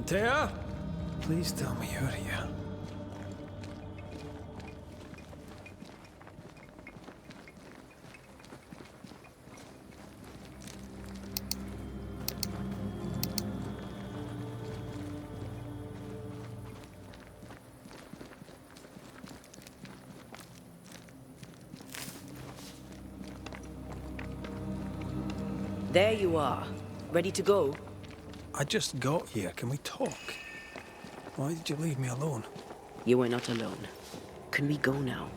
Antea? Please tell me you're here. There you are. Ready to go? I just got here. Can we talk? Why did you leave me alone? You are not alone. Can we go now?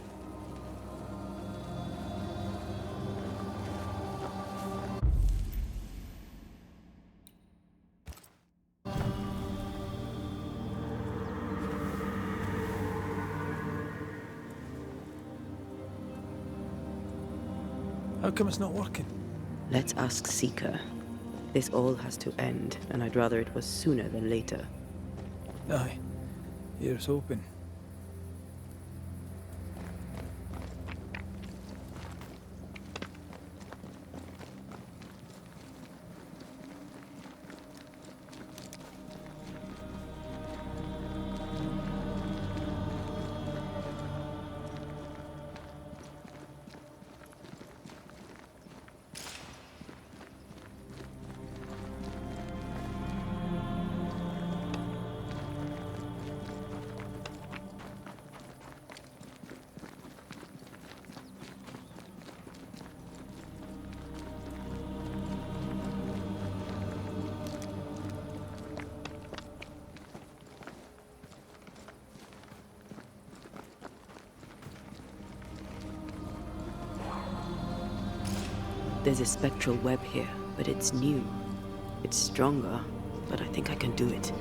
How come it's not working? Let's ask Seeker. This all has to end, and I'd rather it was sooner than later. Aye. Here's hoping. There's a spectral web here, but it's new. It's stronger, but I think I can do it.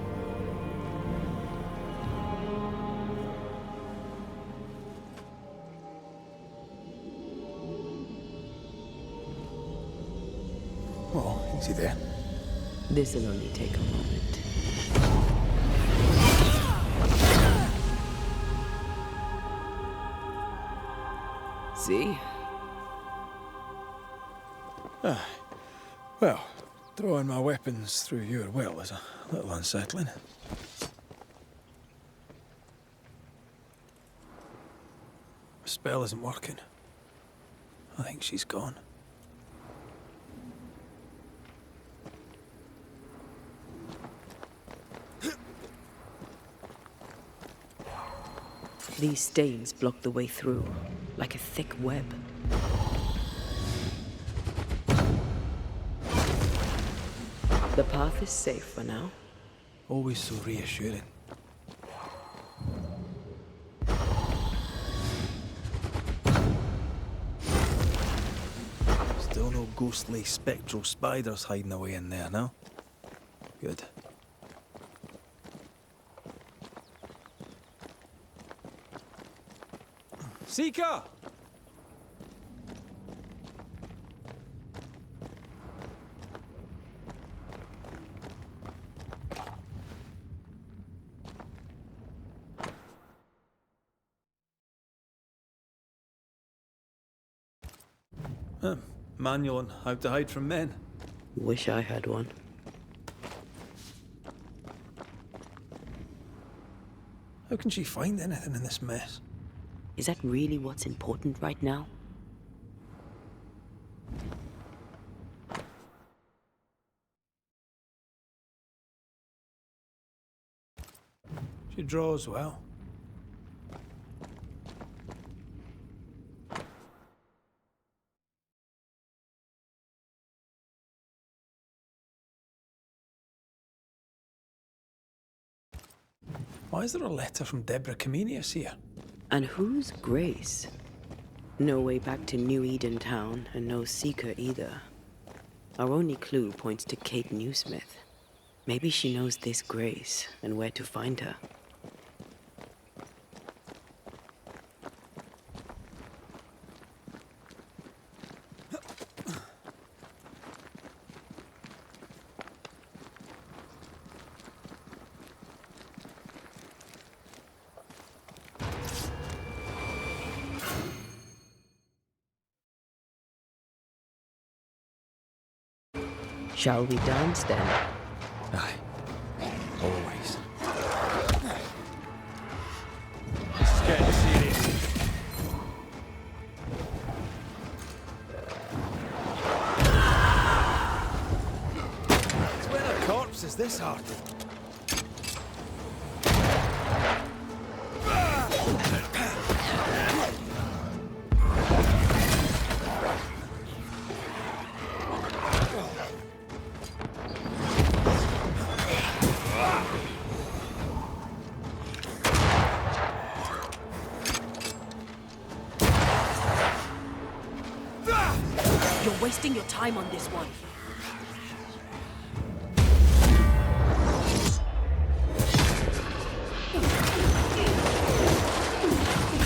Oh, easy there. This'll only take a moment. See? Well, throwing my weapons through your will is a little unsettling. The spell isn't working. I think she's gone. These stains block the way through, like a thick web. The path is safe for now. Always so reassuring. Still no ghostly, spectral spiders hiding away in there, no? Good. Seeker! Manual on how to hide from men. Wish I had one. How can she find anything in this mess? Is that really what's important right now? She draws well. Why is there a letter from Deborah Comenius here? And who's Grace? No way back to New Eden Town, and no Seeker either. Our only clue points to Kate Newsmith. Maybe she knows this Grace, and where to find her. Shall we dance then? Aye. Always. It's getting serious. When a corpse is this hard? You're wasting your time on this one.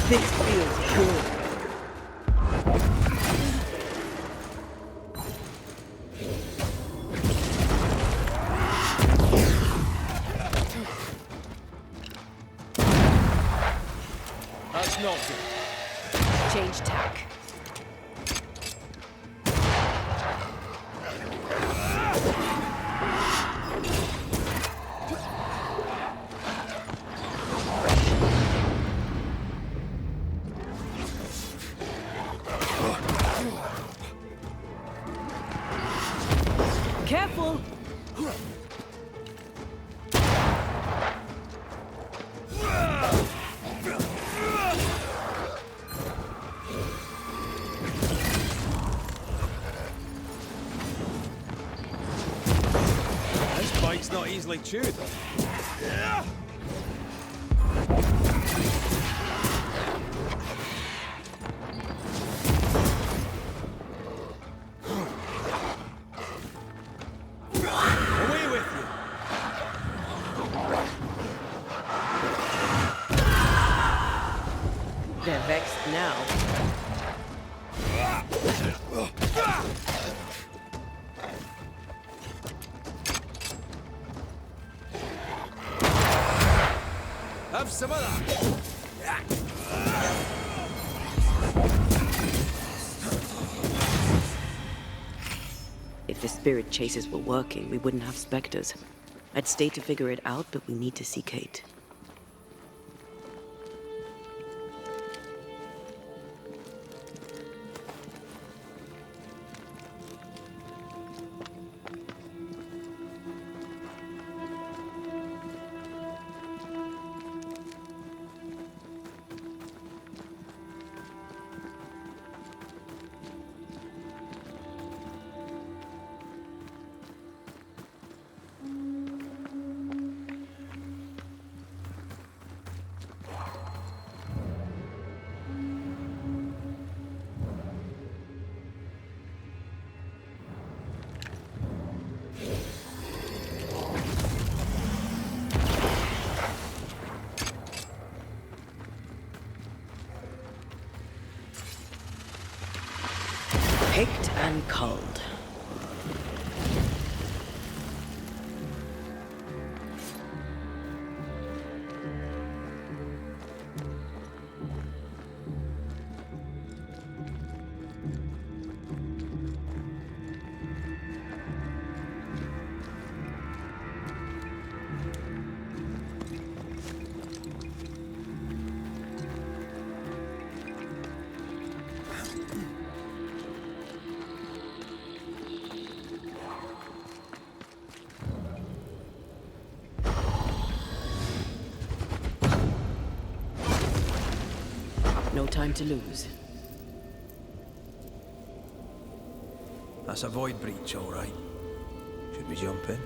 This feels good. That's not good. Change tack. Careful! This bike's not easily chewed. Away with you! They're vexed now. Have some of that! If the spirit chases were working, we wouldn't have specters. I'd stay to figure it out, but we need to see Kate. Picked and culled. No time to lose. That's a void breach, all right. Should we jump in?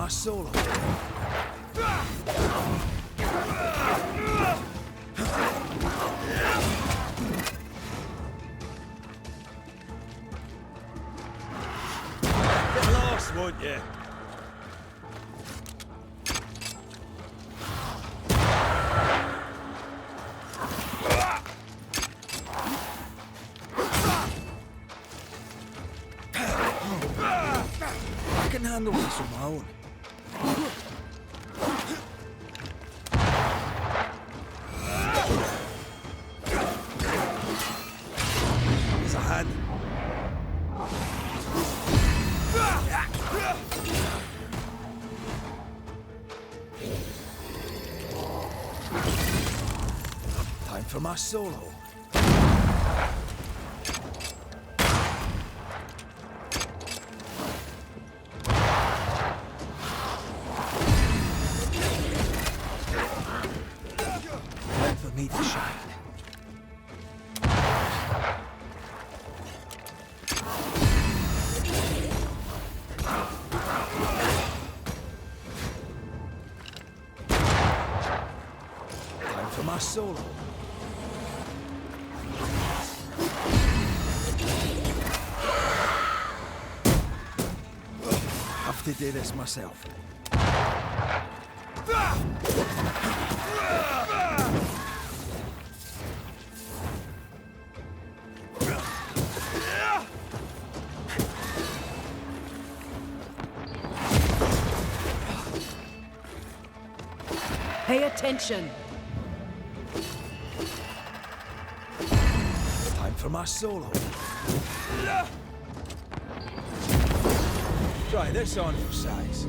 solo. Get lost, won't you? I can handle this on my own. There's a hand. Time for my solo. Time for me to shine. Time for my solo. Have to do this myself. Pay attention. Time for my solo. Try this on for size.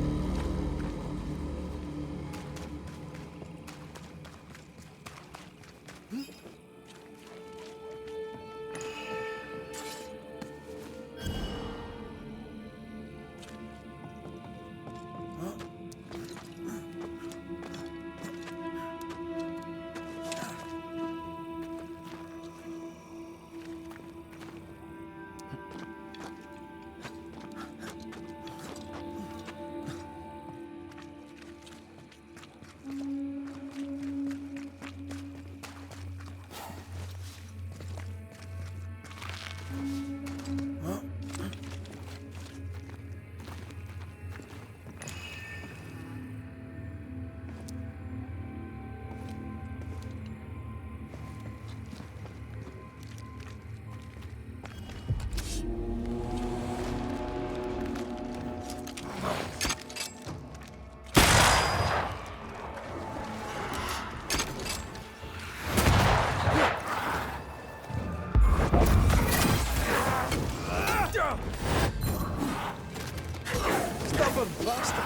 Stubborn bastard.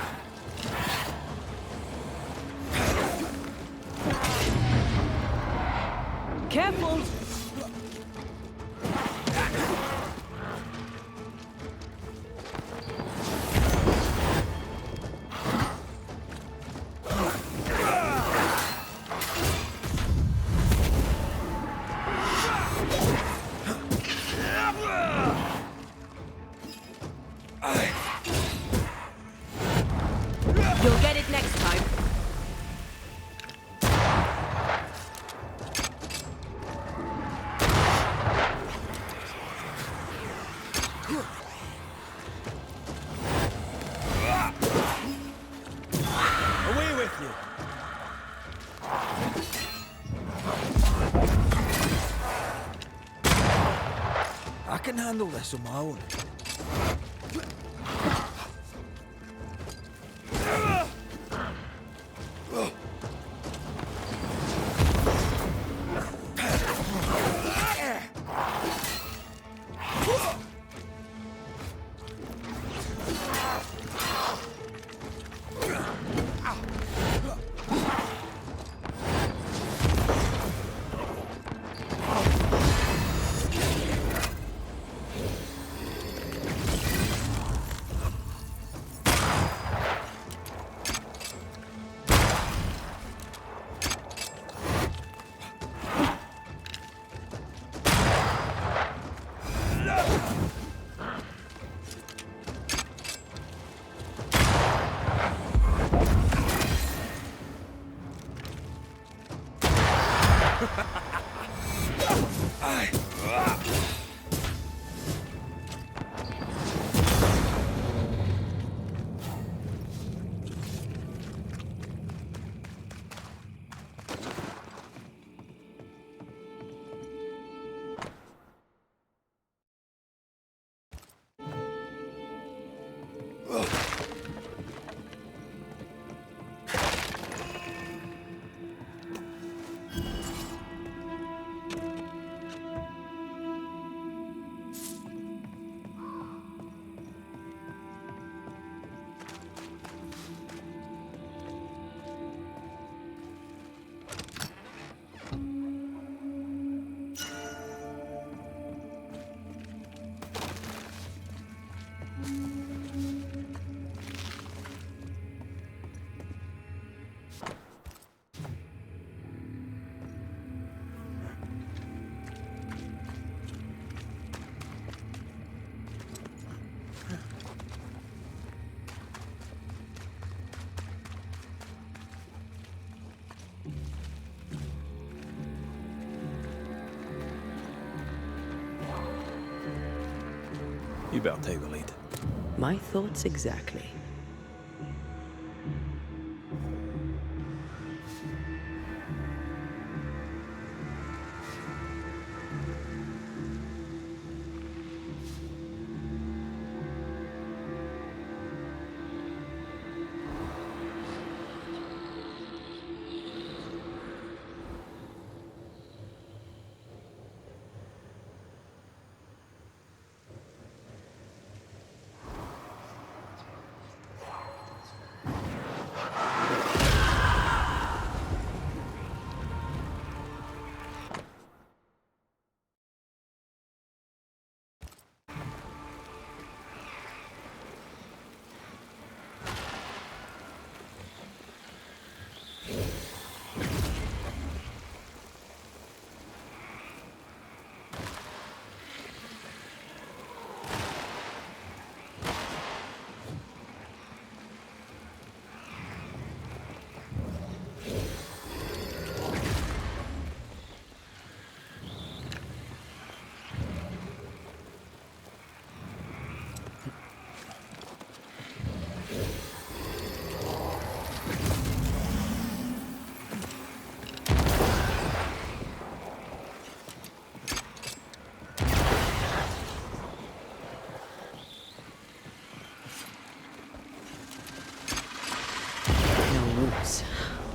Careful! You'll get it next time. Away with you. I can handle this on my own. You better take the lead. My thoughts exactly.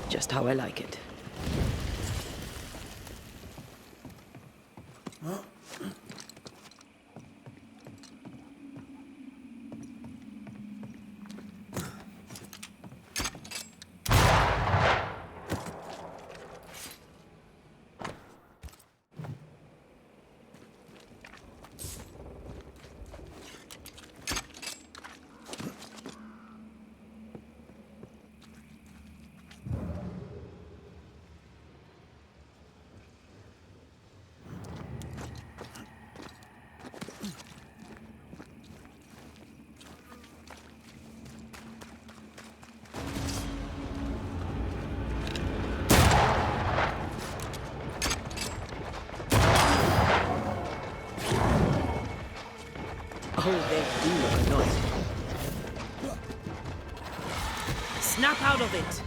Just how I like it. Oh, they do look annoyed. Snap out of it!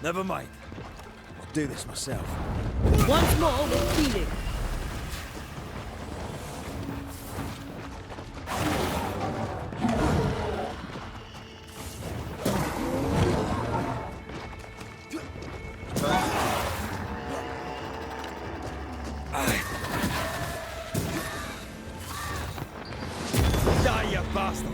Never mind. I'll do this myself. Once more with feeling. Die, you bastard!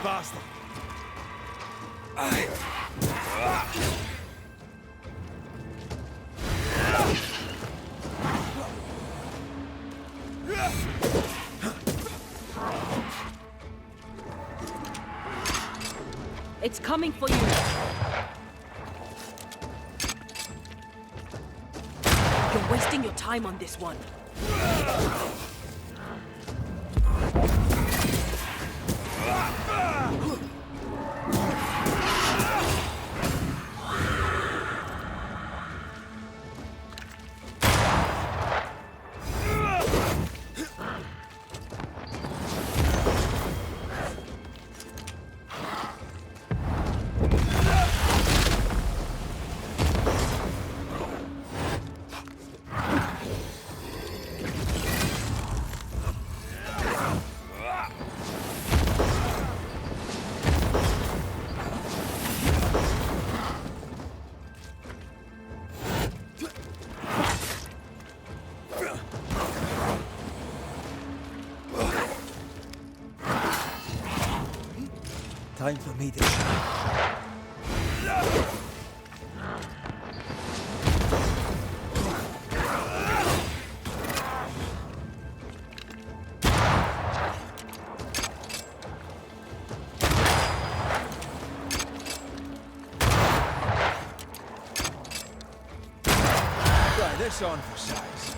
Bastard! It's coming for you. You're wasting your time on this one. Time for me to... Try this on for size.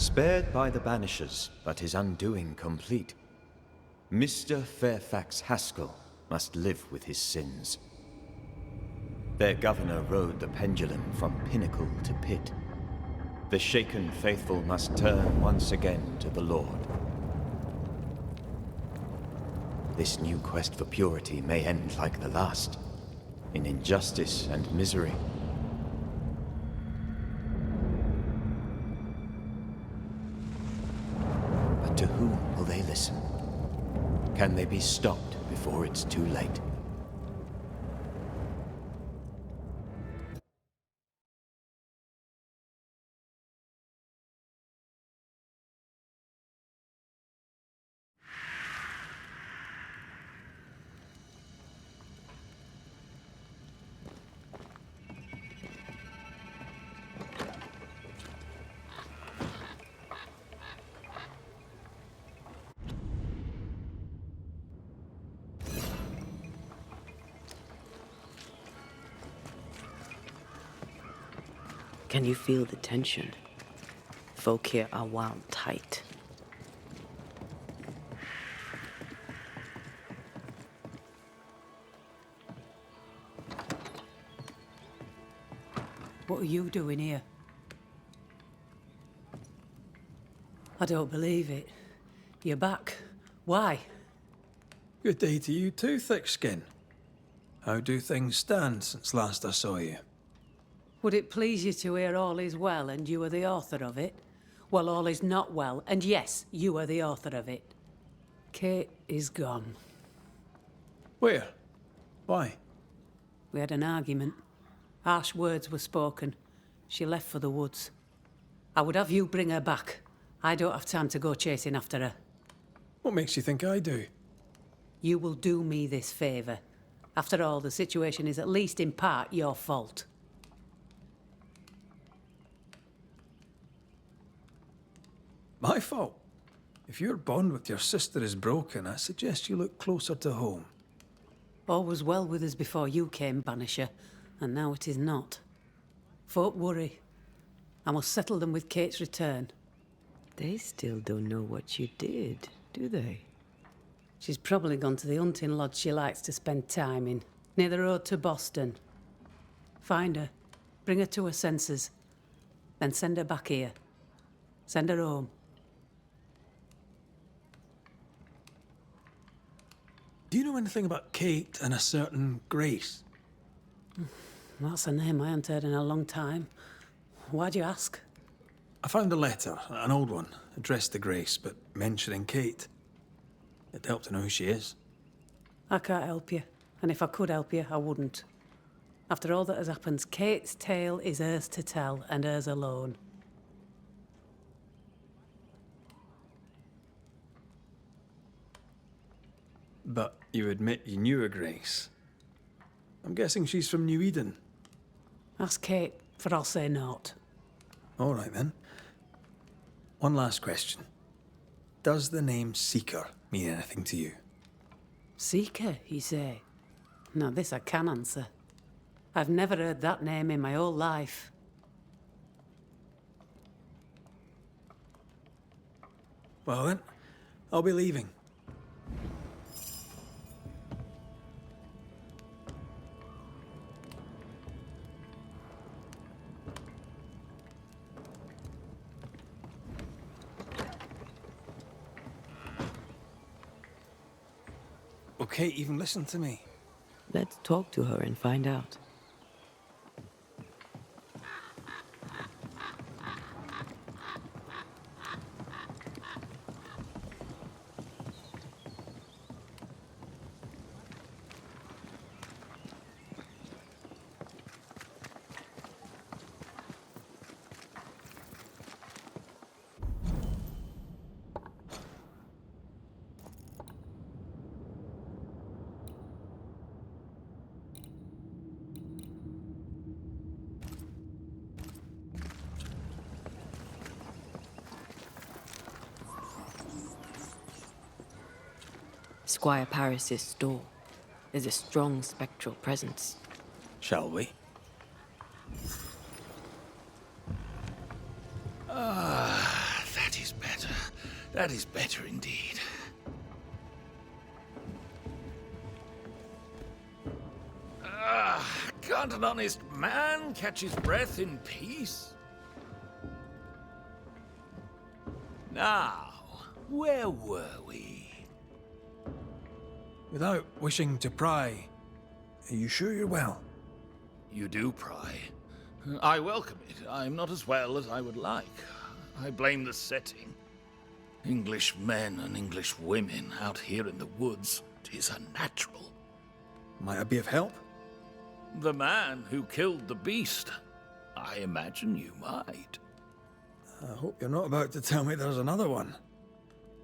Spared by the Banishers, but his undoing complete. Mr. Fairfax Haskell must live with his sins. Their governor rode the pendulum from pinnacle to pit. The shaken faithful must turn once again to the Lord. This new quest for purity may end like the last, in injustice and misery. But to whom will they listen? Can they be stopped before it's too late? Can you feel the tension? Folk here are wound tight. What are you doing here? I don't believe it. You're back. Why? Good day to you too, Thickskin. How do things stand since last I saw you? Would it please you to hear all is well and you are the author of it? Well, all is not well, and yes, you are the author of it. Kate is gone. Where? Why? We had an argument. Harsh words were spoken. She left for the woods. I would have you bring her back. I don't have time to go chasing after her. What makes you think I do? You will do me this favour. After all, the situation is at least in part your fault. My fault? If your bond with your sister is broken, I suggest you look closer to home. All was well with us before you came, Banisher, and now it is not. Folk worry. I must settle them with Kate's return. They still don't know what you did, do they? She's probably gone to the hunting lodge she likes to spend time in, near the road to Boston. Find her, bring her to her senses, then send her back here. Send her home. Do you know anything about Kate and a certain Grace? That's a name I haven't heard in a long time. Why'd you ask? I found a letter, an old one, addressed to Grace, but mentioning Kate. It'd help to know who she is. I can't help you, and if I could help you, I wouldn't. After all that has happened, Kate's tale is hers to tell, and hers alone. But you admit you knew her, Grace. I'm guessing she's from New Eden. Ask Kate, for I'll say naught. All right, then. One last question. Does the name Seeker mean anything to you? Seeker, you say? Now this I can answer. I've never heard that name in my whole life. Well then, I'll be leaving. Will Kate even listen to me? Let's talk to her and find out. Squire Paris's store. There's a strong spectral presence. Shall we? That is better indeed. Can't an honest man catch his breath in peace? Now, where were we? Without wishing to pry, are you sure you're well? You do pry. I welcome it. I'm not as well as I would like. I blame the setting. English men and English women out here in the woods. 'Tis unnatural. Might I be of help? The man who killed the beast. I imagine you might. I hope you're not about to tell me there's another one.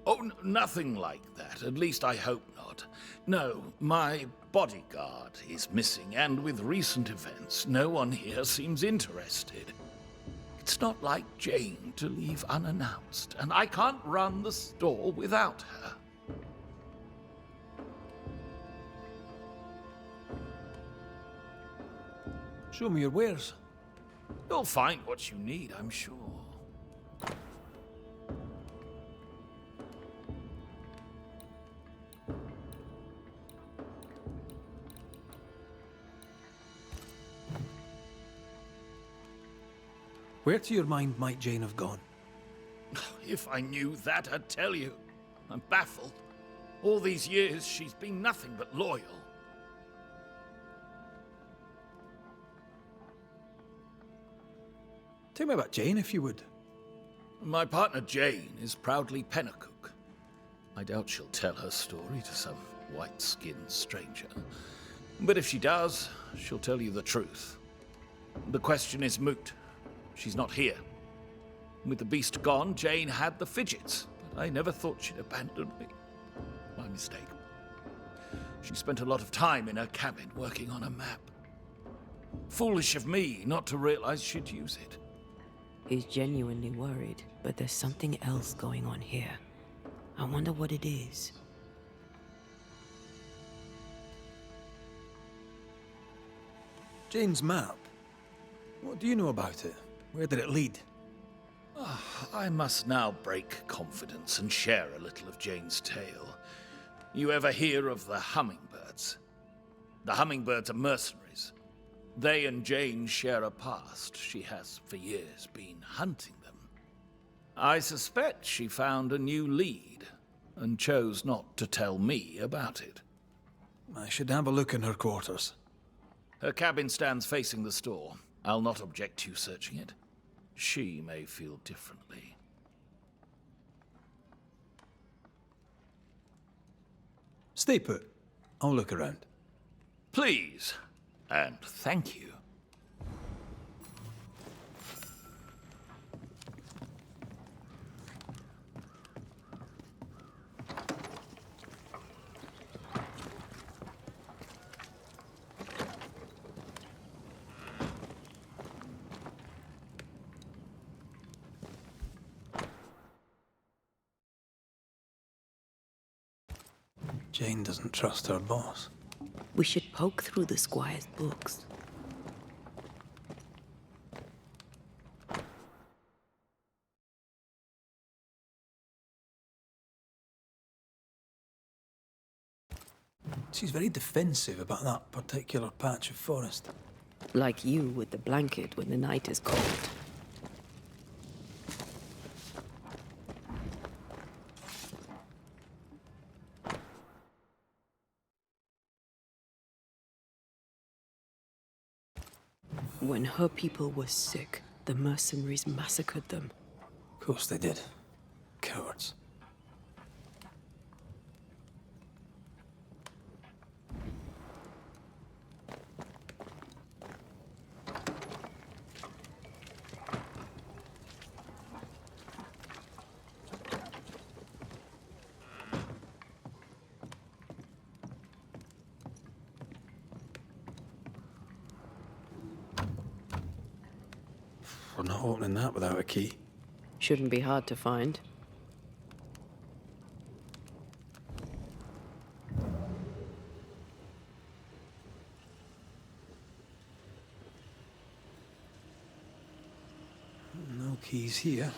Oh, nothing like that. At least I hope not. No, my bodyguard is missing, and with recent events, no one here seems interested. It's not like Jane to leave unannounced, and I can't run the store without her. Show me your wares. You'll find what you need, I'm sure. Where to your mind might Jane have gone? If I knew that, I'd tell you. I'm baffled. All these years, she's been nothing but loyal. Tell me about Jane, if you would. My partner Jane is proudly Pennacook. I doubt she'll tell her story to some white-skinned stranger. But if she does, she'll tell you the truth. The question is moot. She's not here. With the beast gone, Jane had the fidgets, but I never thought she'd abandoned me. My mistake. She spent a lot of time in her cabin working on a map. Foolish of me not to realize she'd use it. He's genuinely worried, but there's something else going on here. I wonder what it is. Jane's map. What do you know about it? Where did it lead? I must now break confidence and share a little of Jane's tale. You ever hear of the hummingbirds? The hummingbirds are mercenaries. They and Jane share a past. She has, for years, been hunting them. I suspect she found a new lead, and chose not to tell me about it. I should have a look in her quarters. Her cabin stands facing the store. I'll not object to you searching it. She may feel differently. Stay put. I'll look around. Please, and thank you. Jane doesn't trust her boss. We should poke through the squire's books. She's very defensive about that particular patch of forest. Like you with the blanket when the night is cold. When her people were sick, the mercenaries massacred them. Of course they did. Cowards. We're not opening that without a key. Shouldn't be hard to find. No keys here.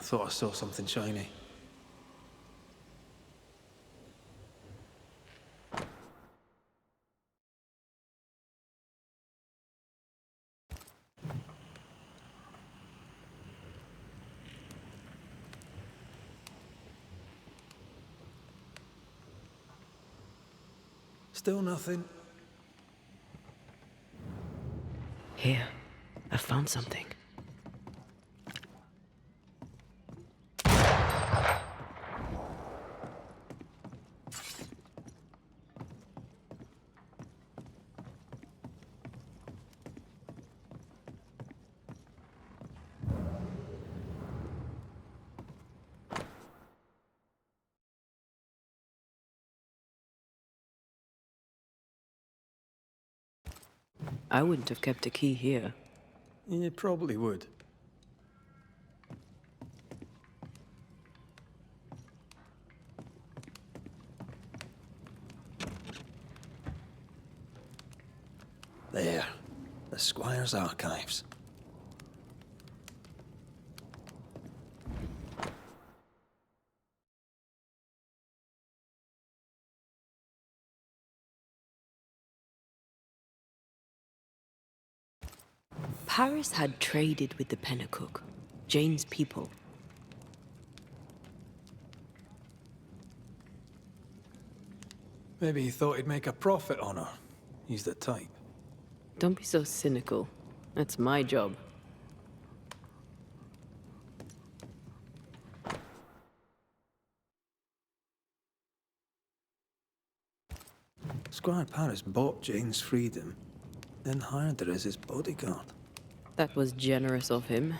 thought I saw something shiny. Still nothing. Here, I found something. I wouldn't have kept a key here. You probably would. There. The Squire's archives. Paris had traded with the Pennacook, Jane's people. Maybe he thought he'd make a profit on her. He's the type. Don't be so cynical. That's my job. Squire Paris bought Jane's freedom, then hired her as his bodyguard. That was generous of him.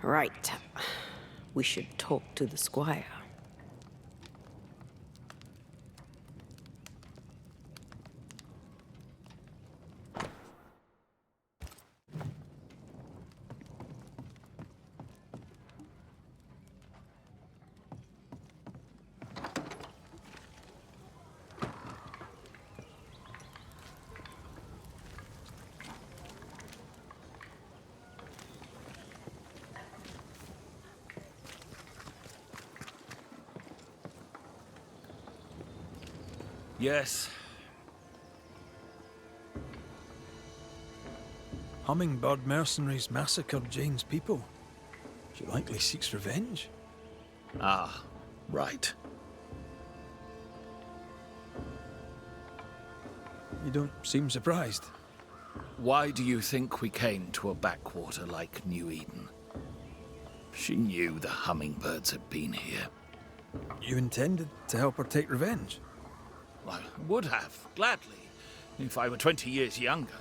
Right. We should talk to the Squire. Yes. Hummingbird mercenaries massacred Jane's people. She likely seeks revenge. Ah, right. You don't seem surprised. Why do you think we came to a backwater like New Eden? She knew the hummingbirds had been here. You intended to help her take revenge? I would have, gladly, if I were 20 years younger.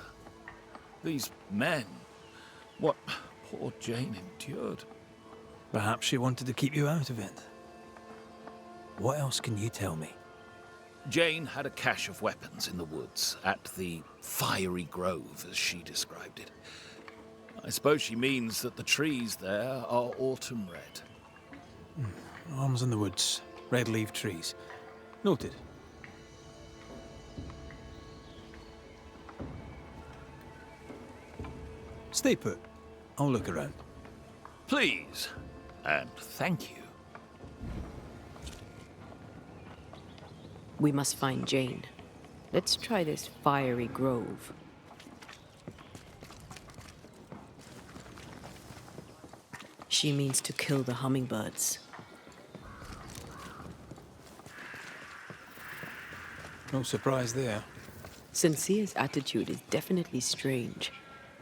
These men, what poor Jane endured. Perhaps she wanted to keep you out of it. What else can you tell me? Jane had a cache of weapons in the woods at the Fiery Grove, as she described it. I suppose she means that the trees there are autumn red. Arms in the woods, red-leaved trees. Noted. Stay put. I'll look around. Please, and thank you. We must find Jane. Let's try this Fiery Grove. She means to kill the hummingbirds. No surprise there. Sincere's attitude is definitely strange,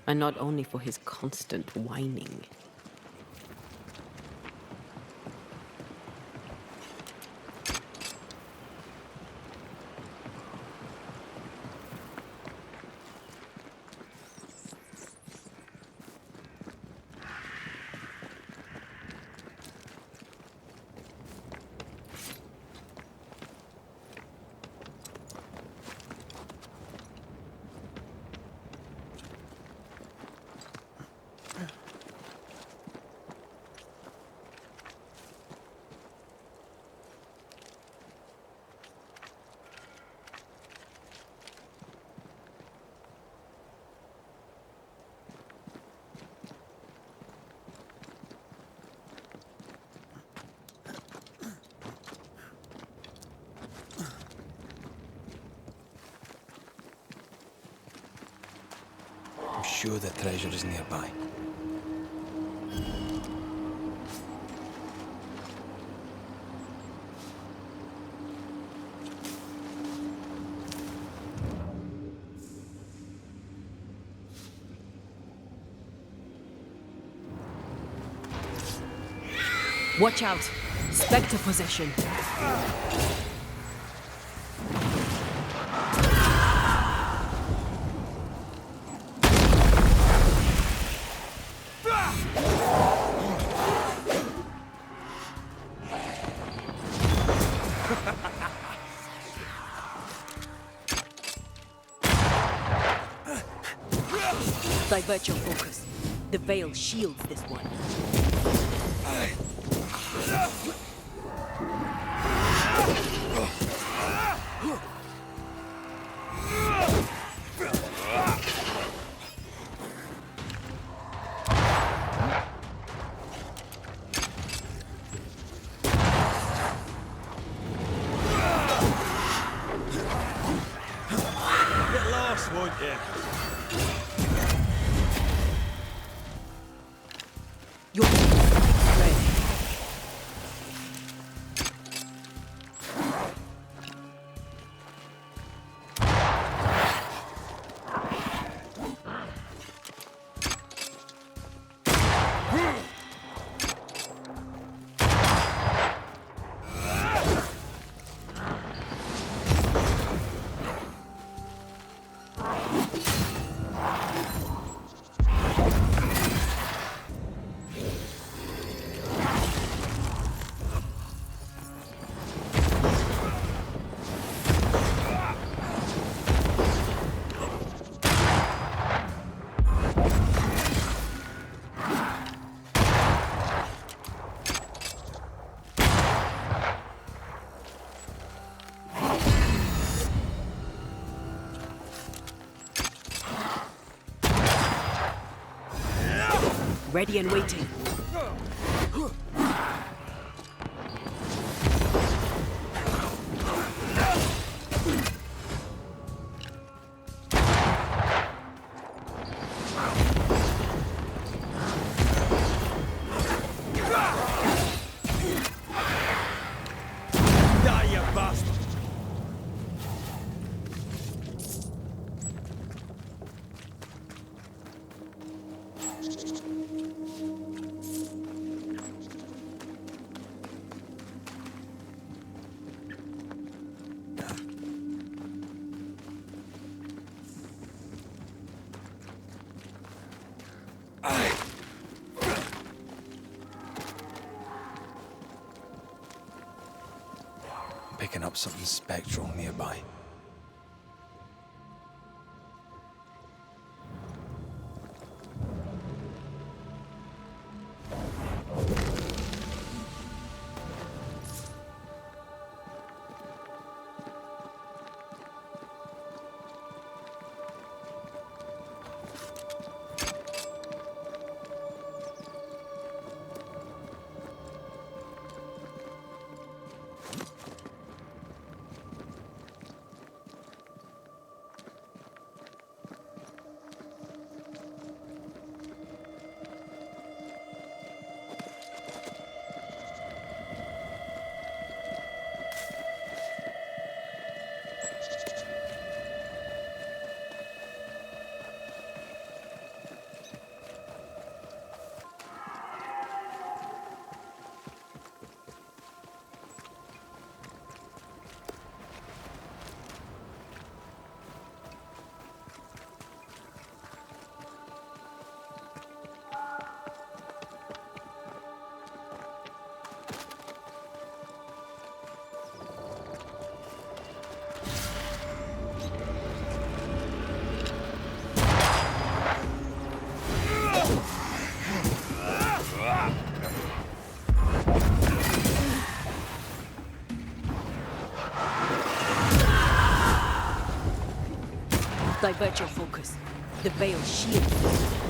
and not only for his constant whining. sure the treasure is nearby. Watch out! Spectre possession. Divert your focus. The veil shields this one. Get lost, won't you? Your red. Ready and waiting. Die, you bastard! Picking up something spectral nearby. Divert your focus. The veil shields this one.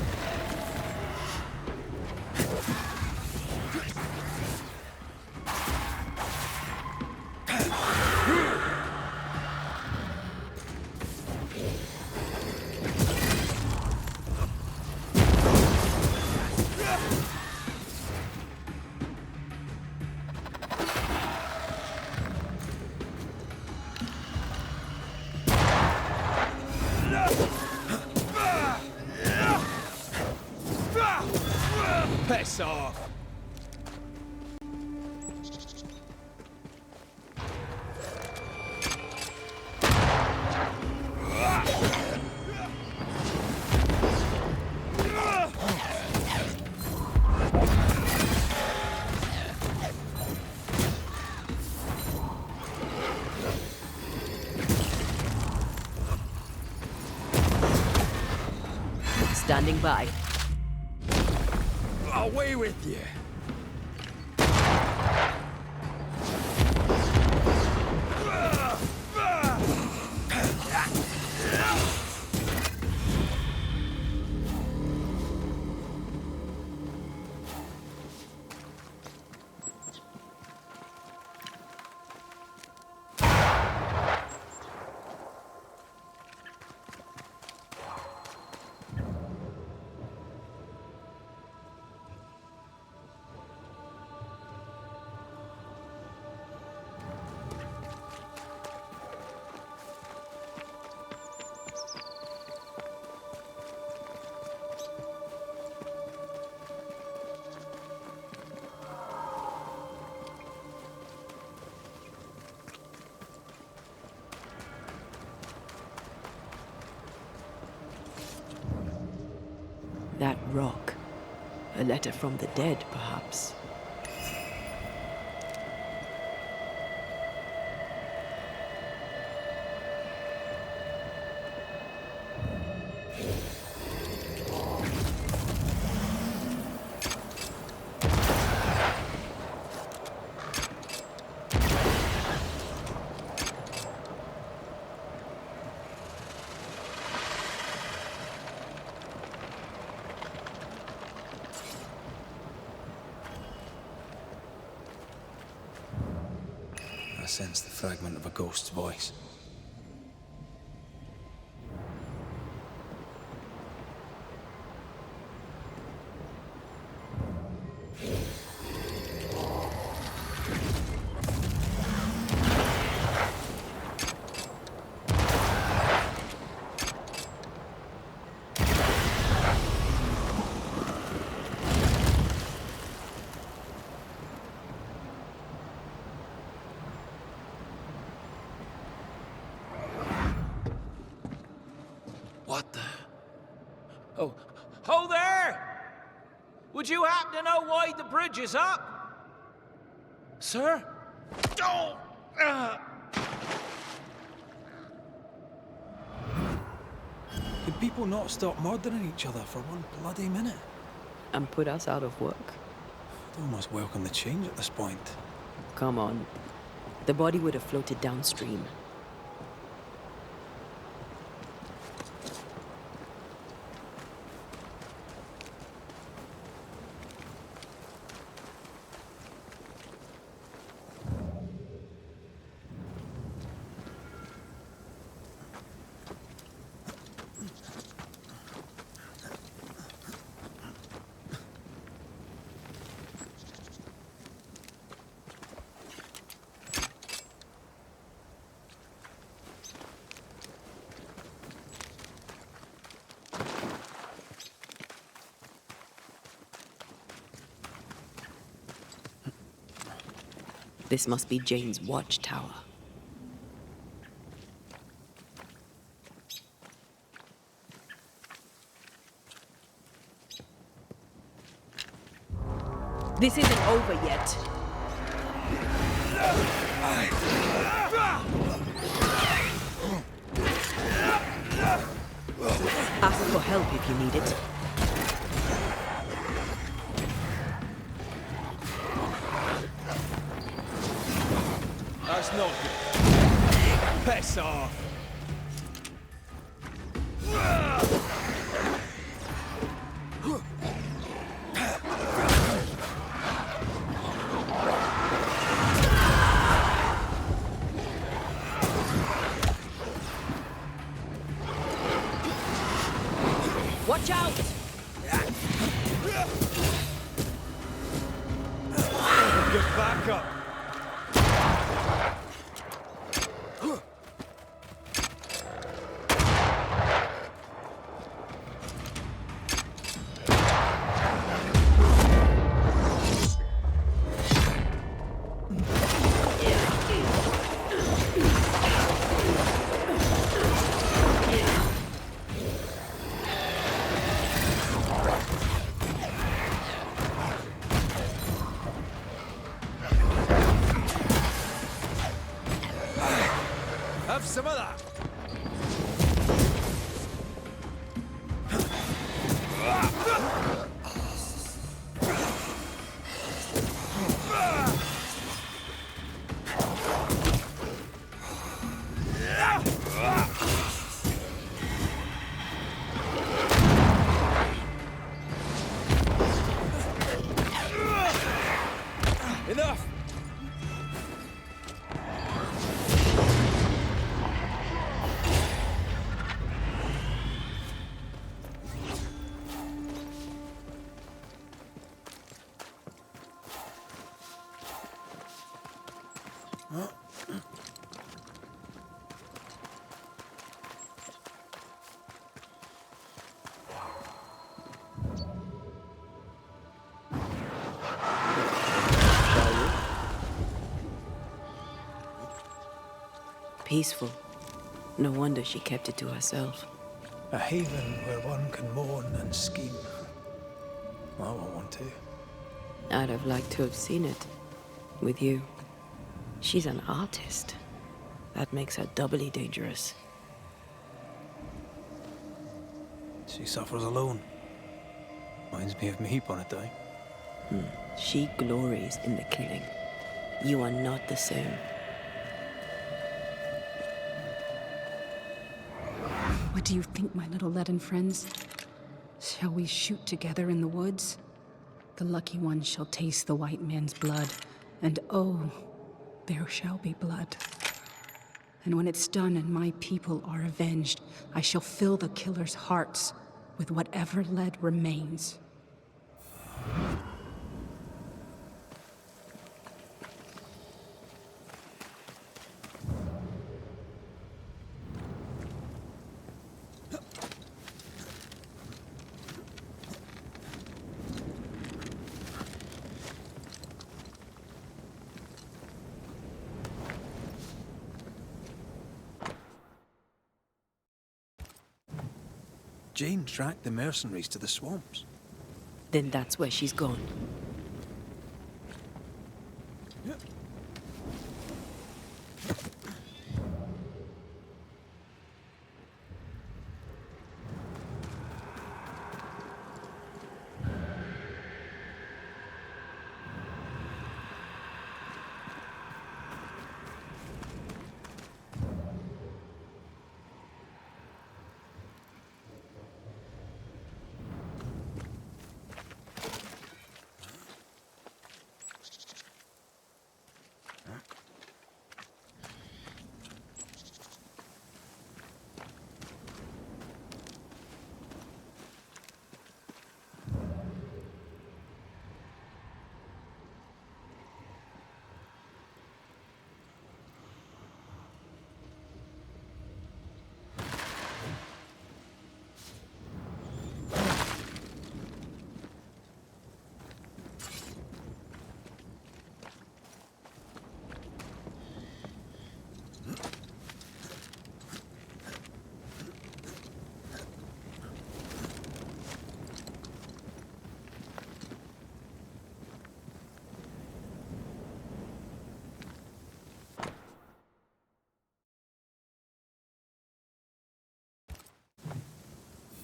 Standing by. Away with you. That rock. A letter from the dead, perhaps. I sense the fragment of a ghost's voice. What the? Oh, ho there! Would you happen to know why the bridge is up? Sir? Oh! Could people not stop murdering each other for one bloody minute? And put us out of work? I'd almost welcome the change at this point. Come on. The body would have floated downstream. This must be Jane's watchtower. This isn't over yet. Ask for help if you need it. That's not good. Piss off. Watch out! Get back up. Have some of that. Peaceful. No wonder she kept it to herself. A haven where one can mourn and scheme. I won't want to. I'd have liked to have seen it. With you. She's an artist. That makes her doubly dangerous. She suffers alone. Reminds me of me upon a time. She glories in the killing. You are not the same. What do you think, my little leaden friends? Shall we shoot together in the woods? The lucky one shall taste the white man's blood, and oh, there shall be blood. And when it's done and my people are avenged, I shall fill the killers' hearts with whatever lead remains. Jane tracked the mercenaries to the swamps. Then that's where she's gone.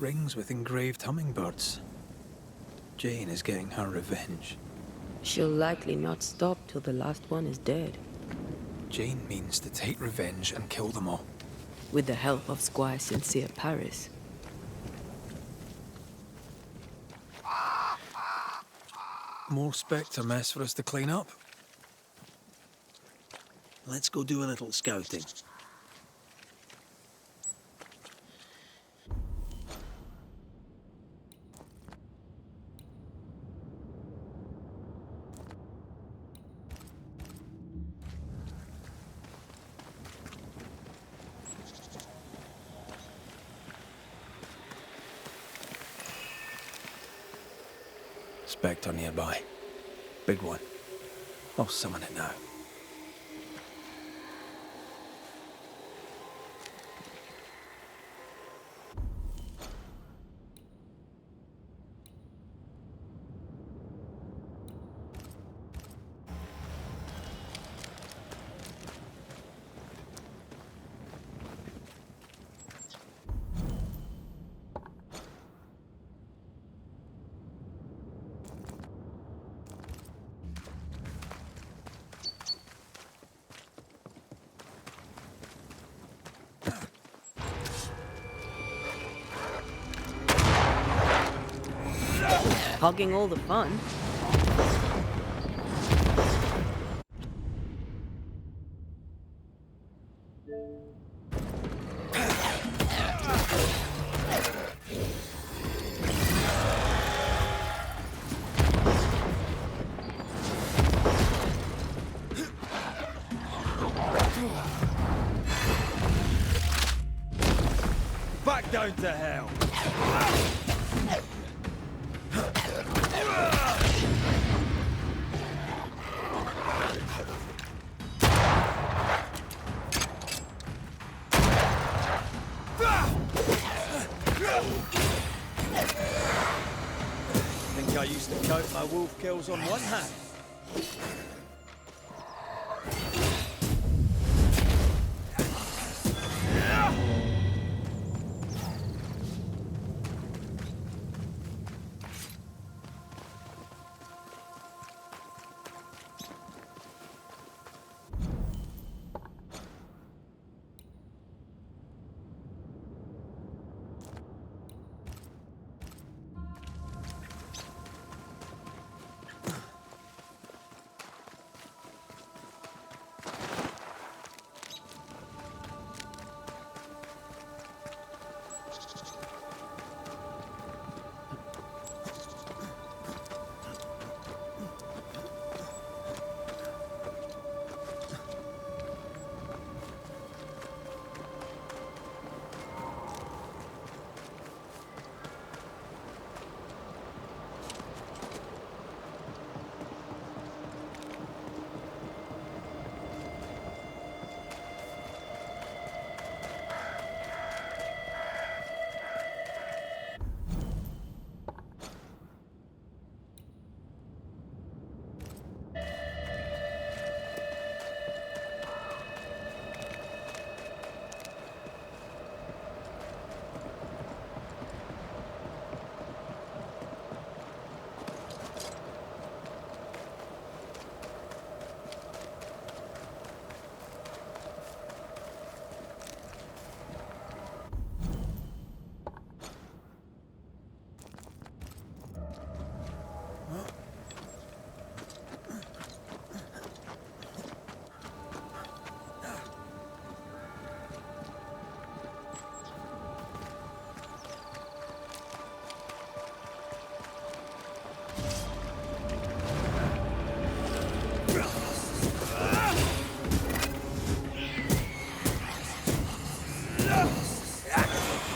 Rings with engraved hummingbirds. Jane is getting her revenge. She'll likely not stop till the last one is dead. Jane means to take revenge and kill them all. With the help of Squire Sincere Paris. More Spectre mess for us to clean up. Let's go do a little scouting. Spectre nearby. Big one. I'll summon it now. Hogging all the fun. Back down to hell! Think I used to count my wolf kills on one hand.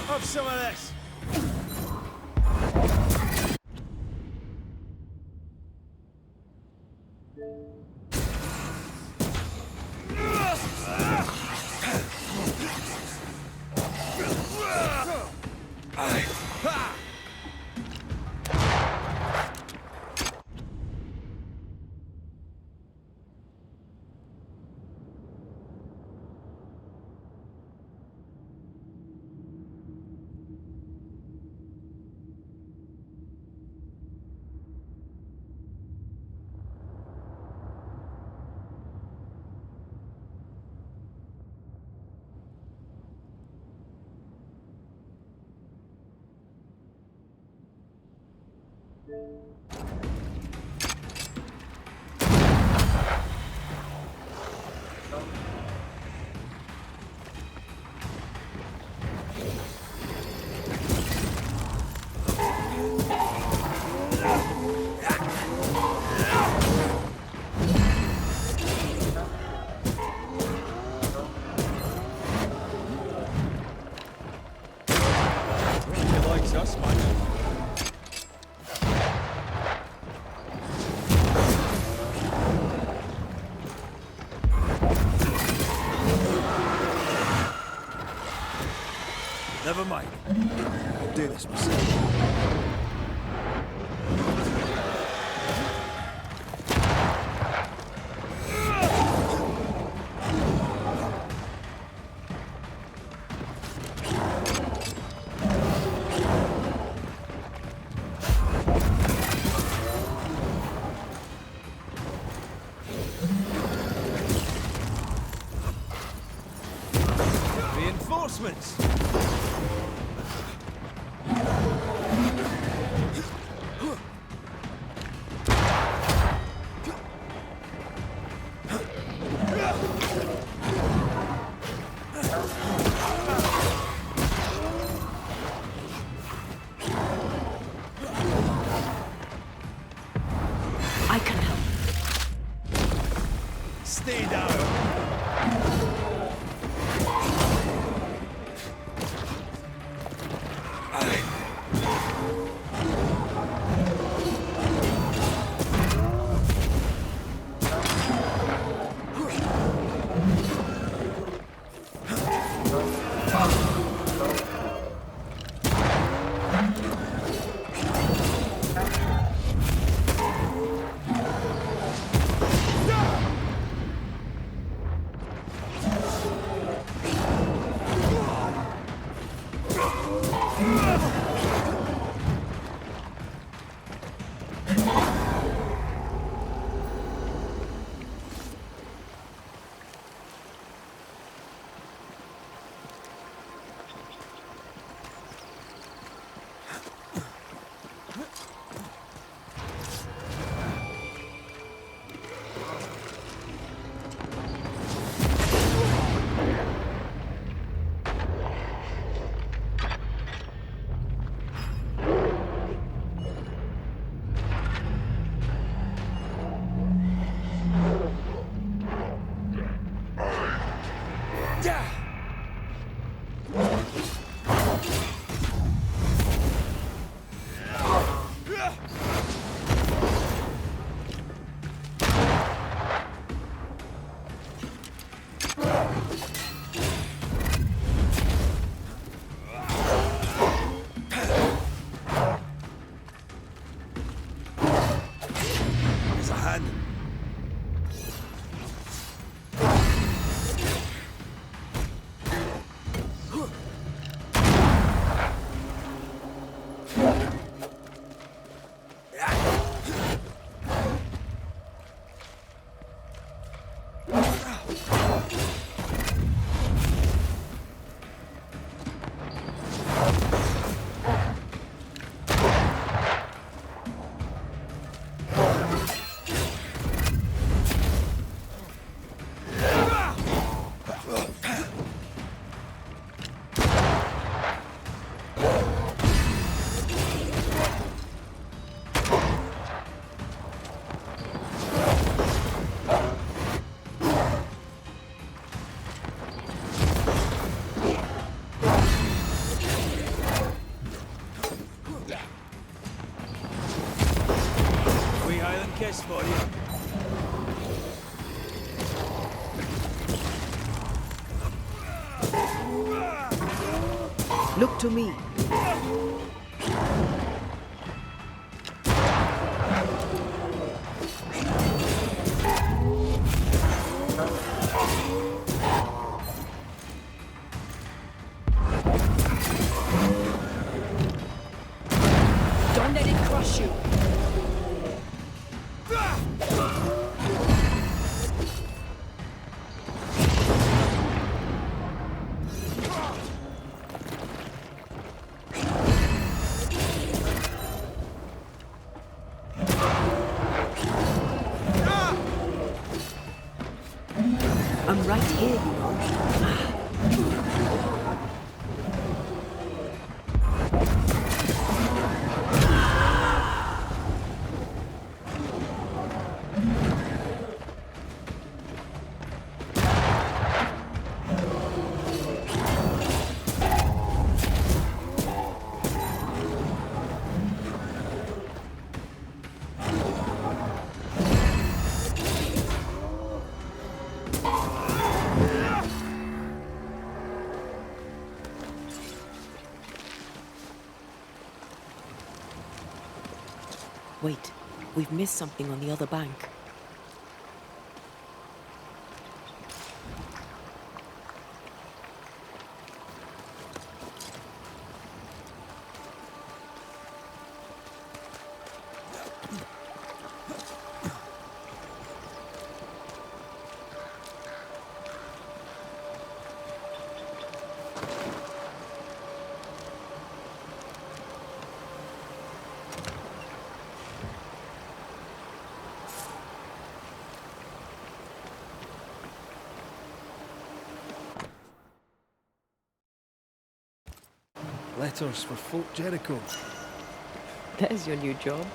Have some of this! He likes us, man. Never mind. I'll do this myself. Reinforcements! I can help. Stay down! Kiss for you. Look to me. Don't let it crush you. I'm right here, you know. Wait, we've missed something on the other bank. Letters for Fort Jericho. There's your new job.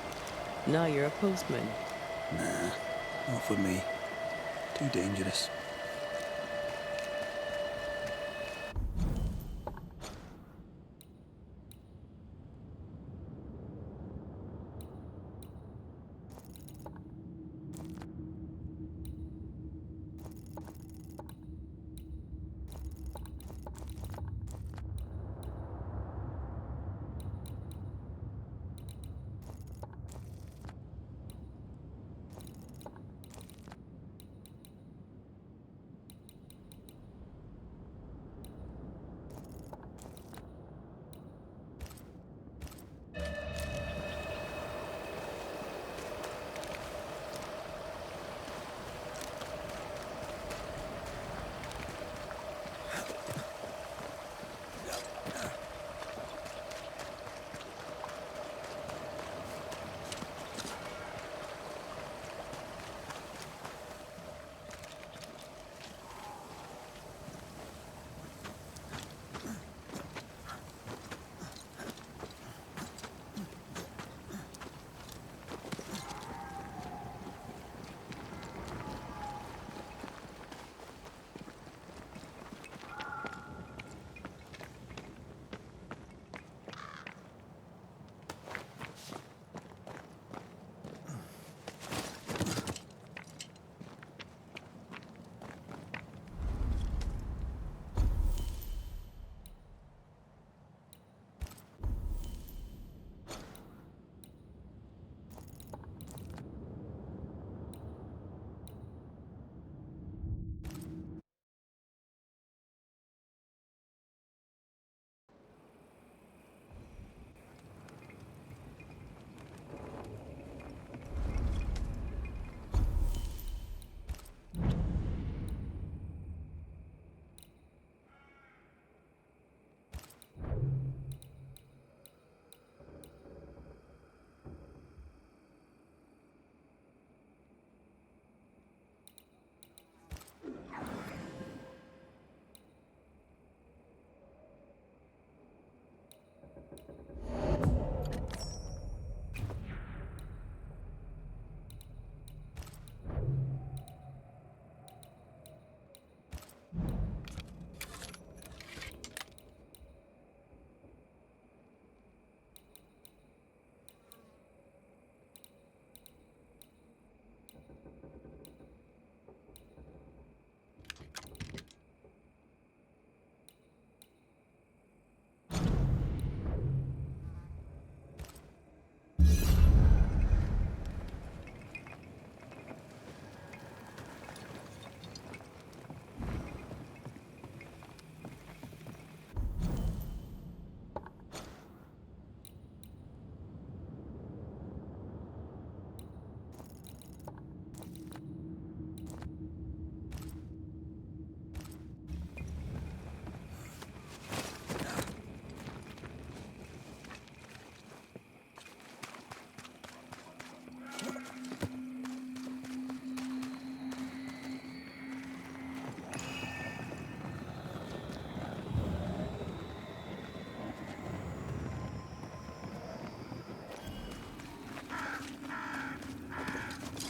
Now you're a postman. Nah, not for me. Too dangerous.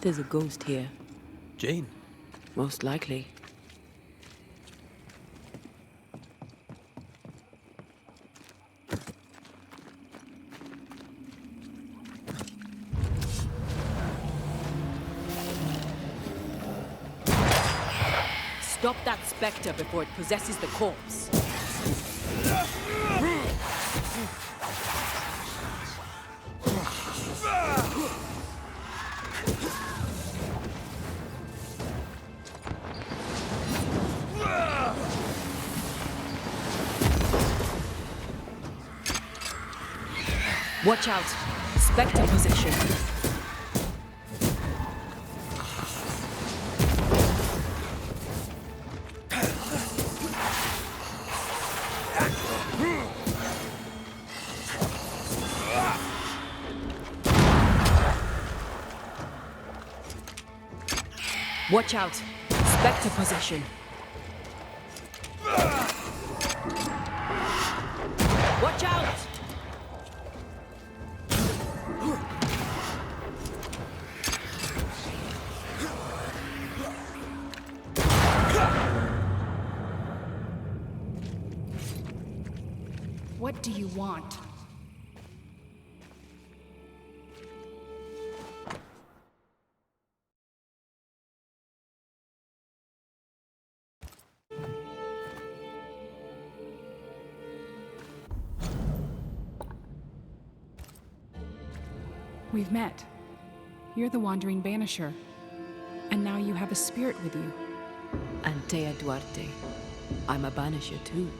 There's a ghost here. Jane? Most likely. Stop that specter before it possesses the corpse. Watch out! Spectre possession. Watch out! Spectre possession. Watch out! What do you want? We've met. You're the wandering banisher. And now you have a spirit with you. Antea Duarte. I'm a banisher too.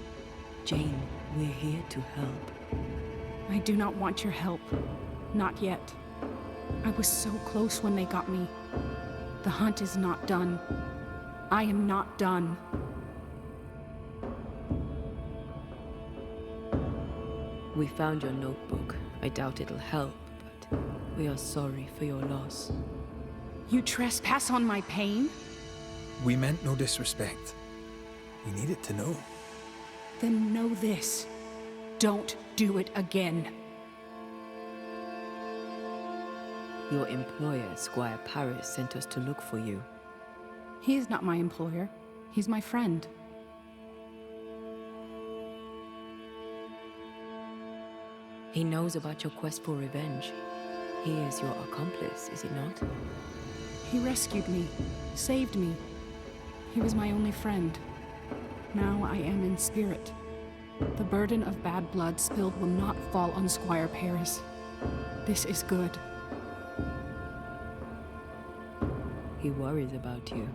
Jane, we're here to help. I do not want your help. Not yet. I was so close when they got me. The hunt is not done. I am not done. We found your notebook. I doubt it'll help, but we are sorry for your loss. You trespass on my pain? We meant no disrespect. We needed to know. Then know this. Don't do it again. Your employer, Squire Paris, sent us to look for you. He is not my employer. He's my friend. He knows about your quest for revenge. He is your accomplice, is he not? He rescued me, saved me. He was my only friend. Now I am in spirit. The burden of bad blood spilled will not fall on Squire Paris. This is good. He worries about you,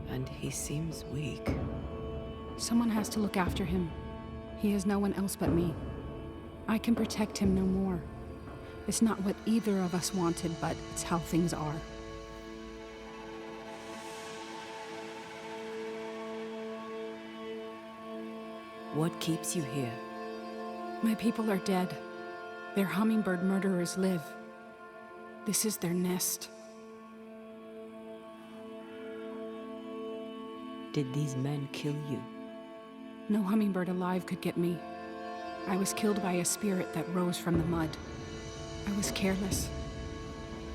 and he seems weak. Someone has to look after him. He has no one else but me. I can protect him no more. It's not what either of us wanted, but it's how things are. What keeps you here? My people are dead. Their hummingbird murderers live. This is their nest. Did these men kill you? No hummingbird alive could get me. I was killed by a spirit that rose from the mud. I was careless.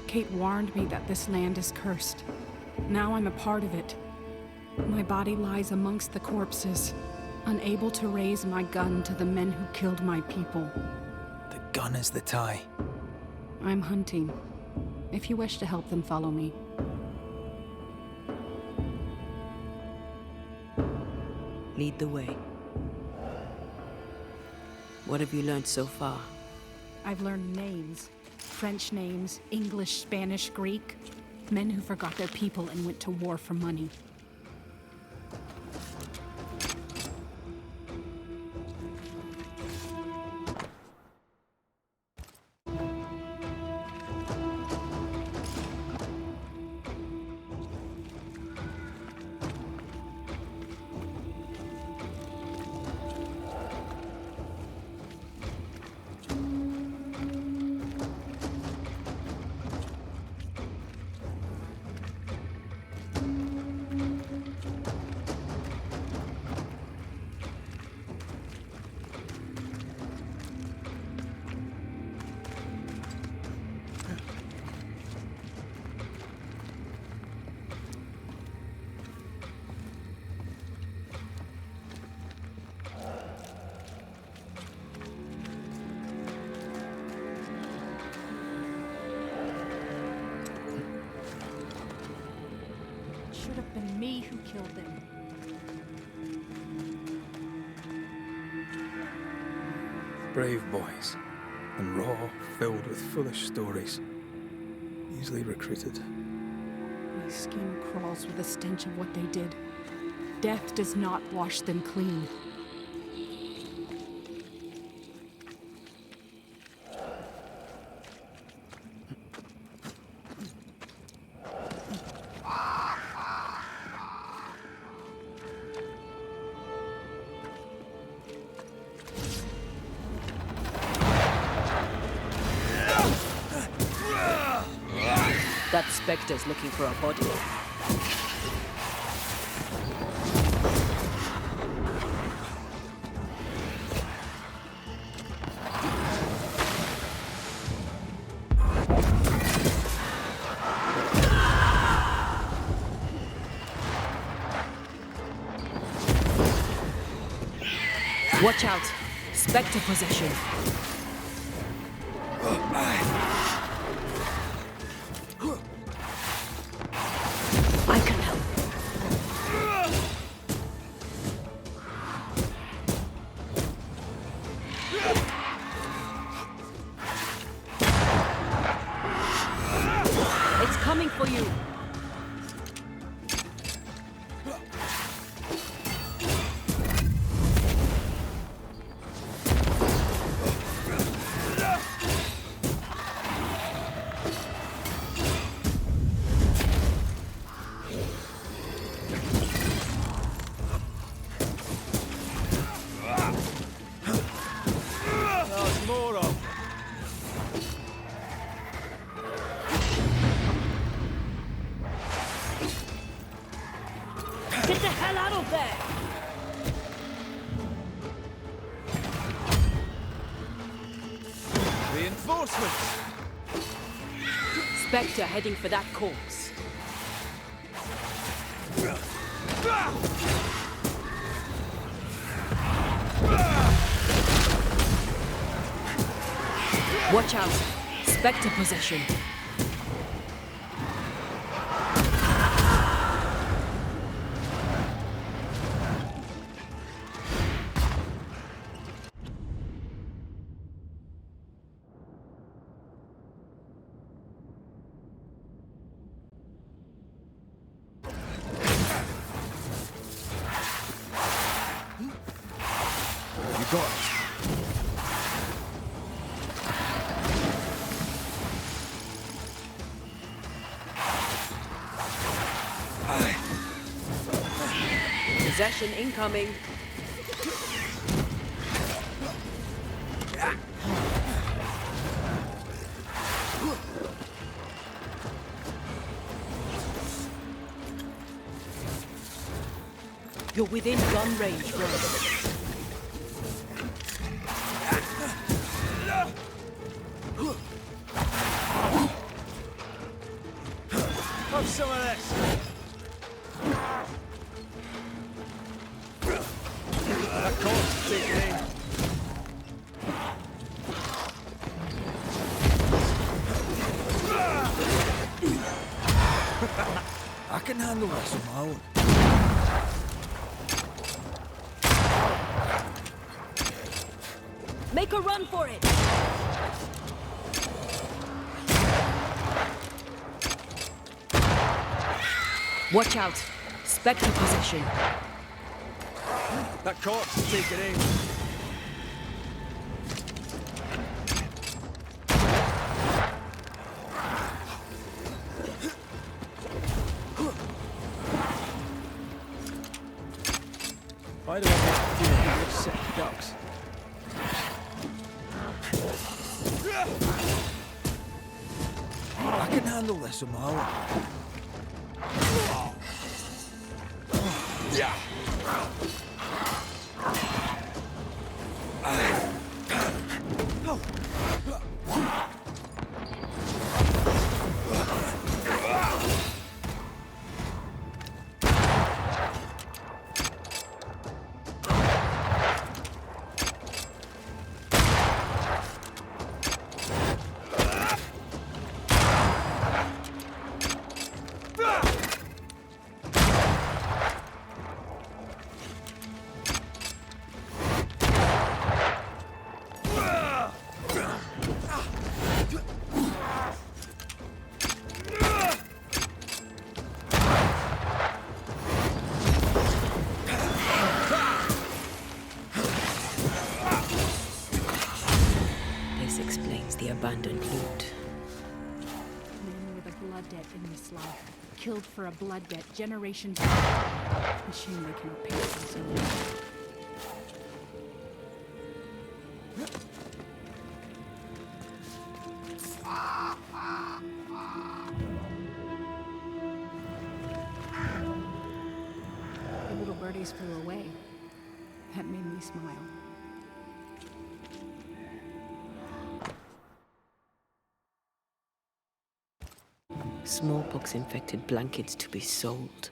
Kate warned me that this land is cursed. Now I'm a part of it. My body lies amongst the corpses, unable to raise my gun to the men who killed my people. The gun is the tie. I'm hunting. If you wish to help them, follow me. Lead the way. What have you learned so far? I've learned names. French names, English, Spanish, Greek. Men who forgot their people and went to war for money. killed them. Brave boys, and raw, filled with foolish stories. Easily recruited. My skin crawls with the stench of what they did. Death does not wash them clean. That Spectre's looking for a body. Watch out! Spectre possession. I can help. It's coming for you. Get the hell out of there! Reinforcements! Spectre heading for that corpse. Watch out! Spectre possession. You got it. Possession incoming. You're within gun range, bro. Have some of this. That corpse, take it in. I can handle this on my own. Make a run for it! Watch out! Spectre possession. That corpse, take it in. Why do I have to do a big set of ducks? I can handle this on my own. Yeah. blood debt in this life. Killed for a blood debt generations ago. A shame they cannot pay us anymore. The little birdies flew away. That made me smile. Smallpox-infected blankets to be sold.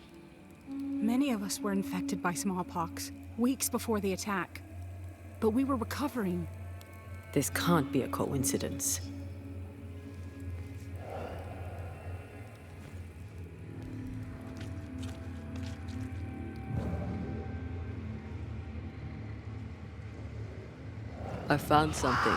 Many of us were infected by smallpox, weeks before the attack. But we were recovering. This can't be a coincidence. I found something.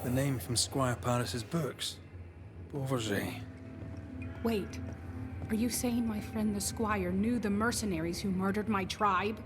The name from Squire Paris's books. Beauverger. Wait, are you saying my friend the Squire knew the mercenaries who murdered my tribe?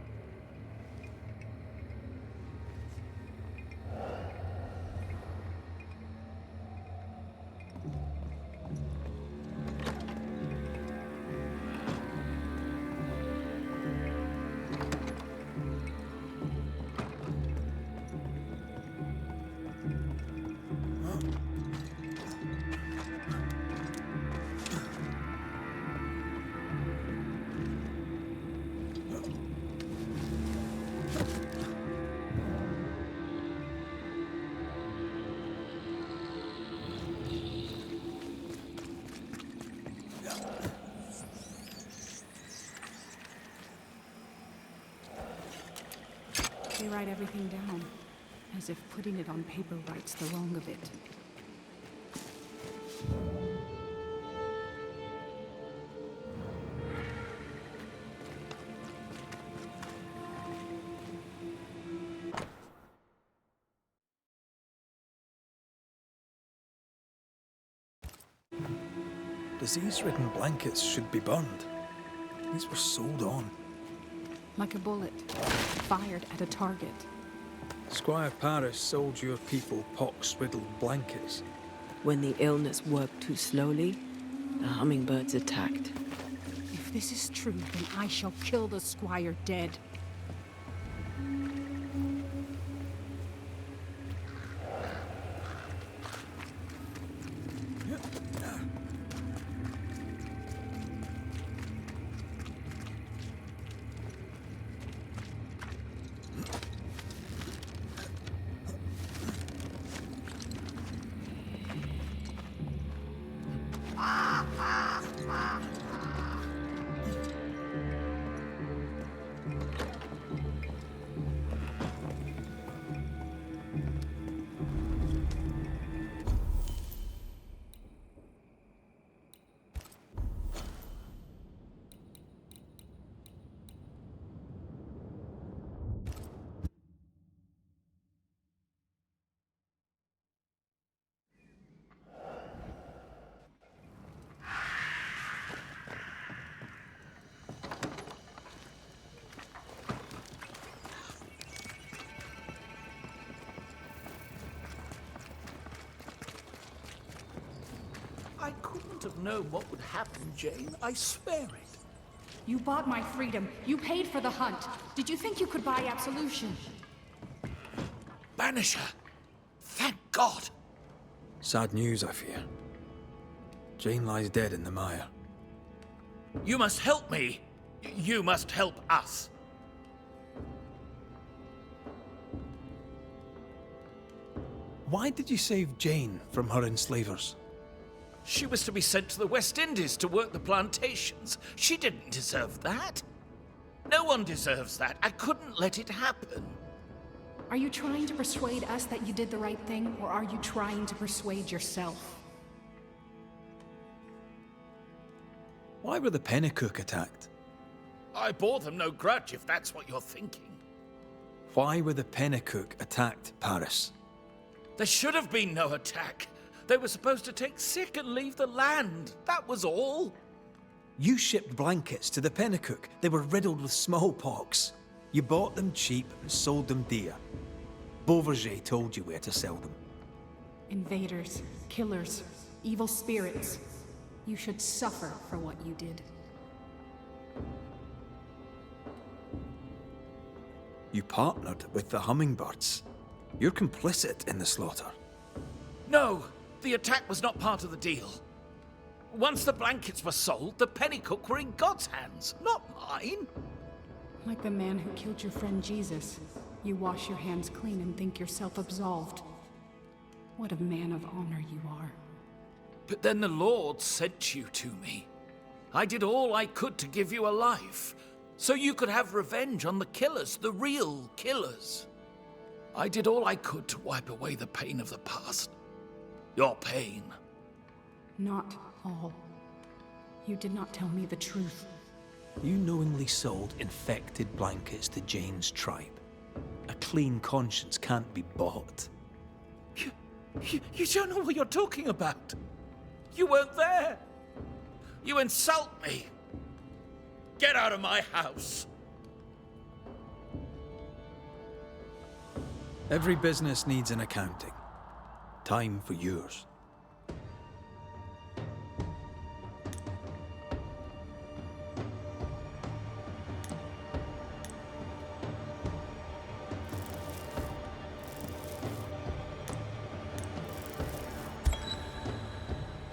They write everything down, as if putting it on paper rights the wrong of it. Disease-ridden blankets should be burned. These were sold on. Like a bullet, fired at a target. Squire Paris sold your people pox-riddled blankets. When the illness worked too slowly, the hummingbirds attacked. If this is true, then I shall kill the Squire dead. couldn't have known what would happen, Jane. I swear it. You bought my freedom. You paid for the hunt. Did you think you could buy absolution? Banisher! Thank God! Sad news, I fear. Jane lies dead in the mire. You must help me. You must help us. Why did you save Jane from her enslavers? She was to be sent to the West Indies to work the plantations. She didn't deserve that. No one deserves that. I couldn't let it happen. Are you trying to persuade us that you did the right thing, or are you trying to persuade yourself? Why were the Pennycook attacked? I bore them no grudge, if that's what you're thinking. Why were the Pennycook attacked, Paris? There should have been no attack. They were supposed to take sick and leave the land. That was all. You shipped blankets to the Pennycook. They were riddled with smallpox. You bought them cheap and sold them dear. Beauverger told you where to sell them. Invaders, killers, evil spirits. You should suffer for what you did. You partnered with the hummingbirds. You're complicit in the slaughter. No, the attack was not part of the deal. Once the blankets were sold, the Pennycook were in God's hands, not mine. Like the man who killed your friend Jesus, you wash your hands clean and think yourself absolved. What a man of honor you are. But then the Lord sent you to me. I did all I could to give you a life, so you could have revenge on the killers, the real killers. I did all I could to wipe away the pain of the past. Your pain. Not all. You did not tell me the truth. You knowingly sold infected blankets to Jane's tribe. A clean conscience can't be bought. You don't know what you're talking about. You weren't there. You insult me. Get out of my house. Every business needs an accounting. Time for yours.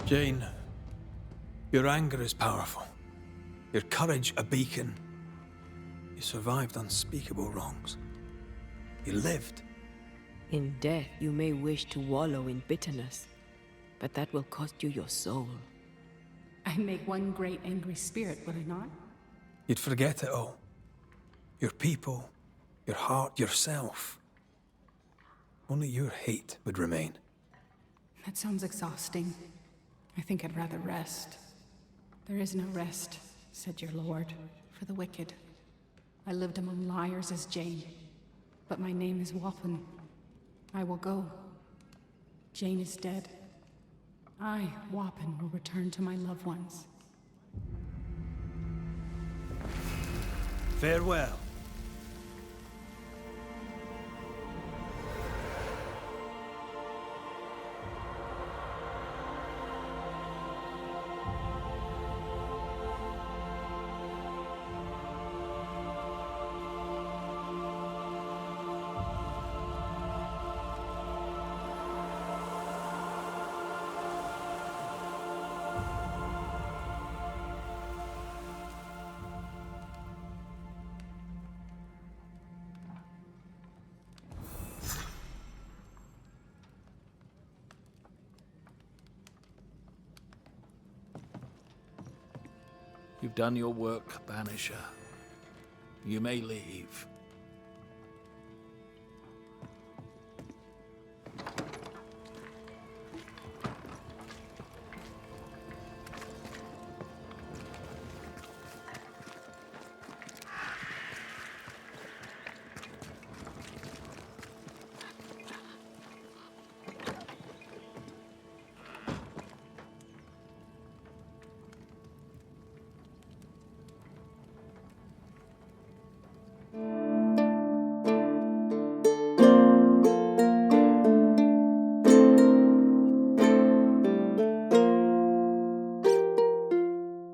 Jane, your anger is powerful. Your courage a beacon. You survived unspeakable wrongs. You lived. In death, you may wish to wallow in bitterness, but that will cost you your soul. I'd make one great angry spirit, would I not? You'd forget it all. Your people, your heart, yourself. Only your hate would remain. That sounds exhausting. I think I'd rather rest. There is no rest, said your lord, for the wicked. I lived among liars as Jane, but my name is Wappen. I will go. Jane is dead. I, Wappen, will return to my loved ones. Farewell. You've done your work, Banisher. You may leave.